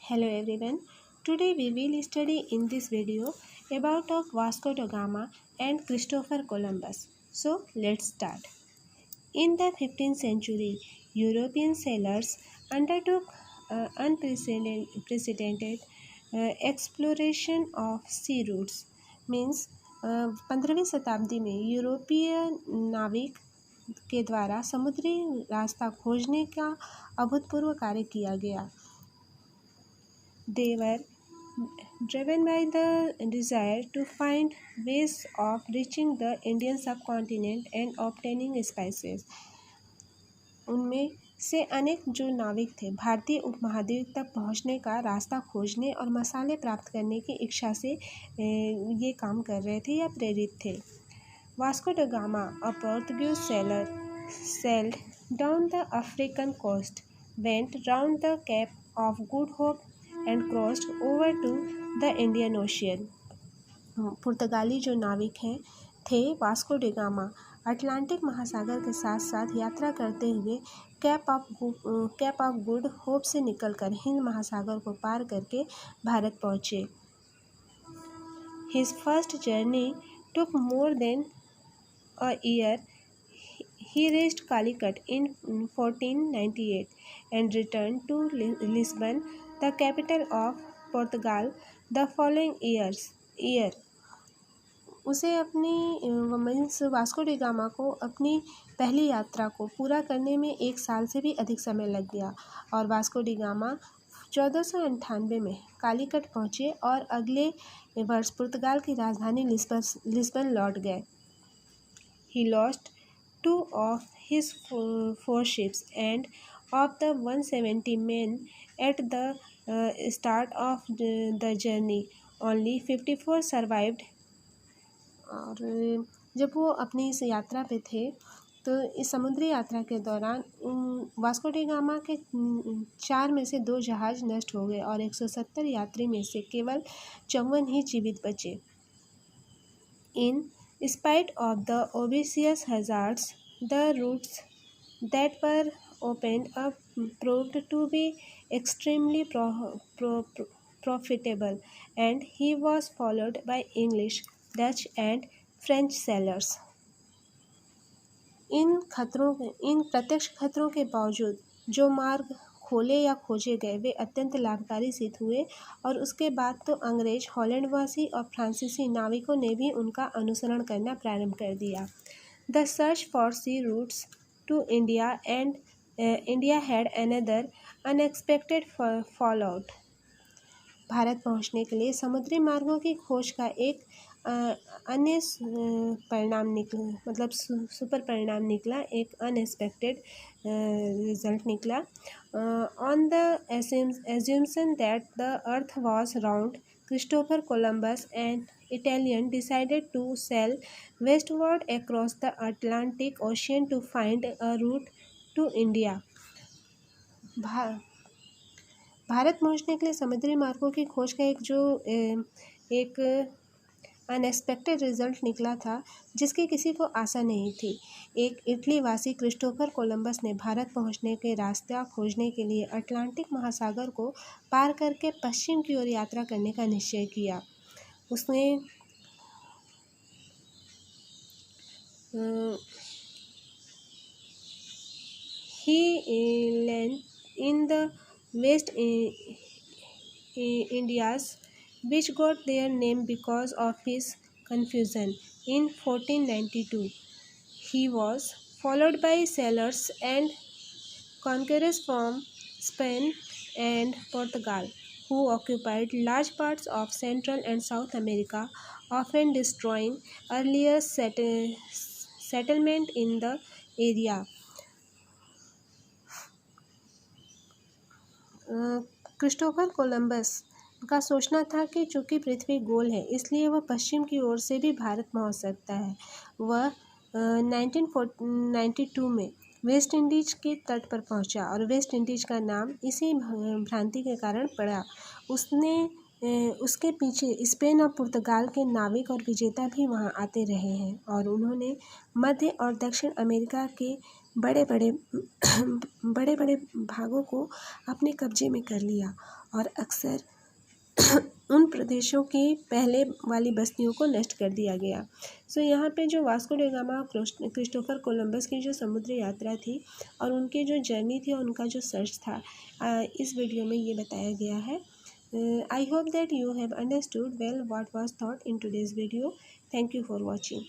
Hello everyone. Today we will study in this video about of Vasco da Gama and Christopher Columbus. So let's start. In the 15th century, European sailors undertook unprecedented exploration of sea routes. Means 15वीं शताब्दी में यूरोपीय नाविक के द्वारा समुद्री रास्ता खोजने का अभूतपूर्व कार्य किया गया. They were driven by the desire to find ways of reaching the Indian subcontinent and obtaining spices. उनमें से अनेक जो नाविक थे भारतीय उपमहाद्वीप तक पहुंचने का रास्ता खोजने और मसाले प्राप्त करने की इच्छा से ये काम कर रहे थे या प्रेरित थे. Vasco da Gama, a Portuguese sailor, sailed down the African coast, went round the Cape of Good Hope and crossed over to the Indian Ocean. पुर्तगाली जो नाविक हैं थे वास्को ड गामा अटलांटिक महासागर के साथ साथ यात्रा करते हुए कैप ऑफ गुड होप से निकलकर हिंद महासागर को पार करके भारत पहुँचे. His first journey took more than a year. He reached Calicut in 1498 and returned to Lisbon, the capital of Portugal, the following year. उसे वास्को डी गामा को अपनी पहली यात्रा को पूरा करने में 1 साल से भी अधिक समय लग गया और वास्को डी गामा 1498 में कालीकट पहुँचे और अगले वर्ष पुर्तगाल की राजधानी लिस्बन लौट गए. He lost 2 of his 4 ships and of the 170 men at the start of the journey, only 54 survived. और जब वो अपनी इस यात्रा पे थे तो इस समुद्री यात्रा के दौरान वास्को डी गामा के 4 में से 2 जहाज़ नष्ट हो गए और 170 यात्री में से केवल 54 ही जीवित बचे. In spite of the obvious hazards, the routes that were opened up proved to be extremely profitable, and he was followed by English, Dutch and French sailors. इन प्रत्यक्ष खतरों के बावजूद जो मार्ग खोले या खोजे गए वे अत्यंत लाभकारी सिद्ध हुए और उसके बाद तो अंग्रेज, हॉलैंडवासी और फ्रांसीसी नाविकों ने भी उनका अनुसरण करना प्रारंभ कर दिया. The search for sea routes to India and India had another unexpected fallout. भारत पहुंचने के लिए समुद्री मार्गों की खोज का एक अन्य परिणाम निकला, सुपर परिणाम निकला, एक अनएक्सपेक्टेड रिजल्ट निकला. On the assumption that the earth was round, Christopher Columbus, an Italian, decided to sail westward across the Atlantic Ocean to find a route to India. Bharat पहुंचने के लिए समुद्री मार्गों की खोज का एक अनएक्सपेक्टेड रिजल्ट निकला था जिसकी किसी को आशा नहीं थी. एक इटली वासी क्रिस्टोफर कोलंबस ने भारत पहुंचने के रास्ता खोजने के लिए अटलांटिक महासागर को पार करके पश्चिम की ओर यात्रा करने का निश्चय किया. उसने he landed in the West Indies, which got their name because of his confusion. In 1492, he was followed by sailors and conquerors from Spain and Portugal, who occupied large parts of Central and South America, often destroying earlier settlement in the area. Christopher Columbus का सोचना था कि चूंकि पृथ्वी गोल है इसलिए वह पश्चिम की ओर से भी भारत पहुंच सकता है. वह 1992 में वेस्ट इंडीज के तट पर पहुंचा और वेस्ट इंडीज का नाम इसी भ्रांति के कारण पड़ा. उसके पीछे स्पेन और पुर्तगाल के नाविक और विजेता भी वहां आते रहे हैं और उन्होंने मध्य और दक्षिण अमेरिका के बड़े बड़े बड़े बड़े भागों को अपने कब्जे में कर लिया और अक्सर उन प्रदेशों की पहले वाली बस्तियों को नष्ट कर दिया गया। सो यहाँ पे जो वास्को डी गामा और क्रिस्टोफर कोलंबस की जो समुद्री यात्रा थी और उनकी जो जर्नी थी और उनका जो सर्च था, इस वीडियो में ये बताया गया है। I hope that you have understood well what was taught in today's video. Thank you for watching.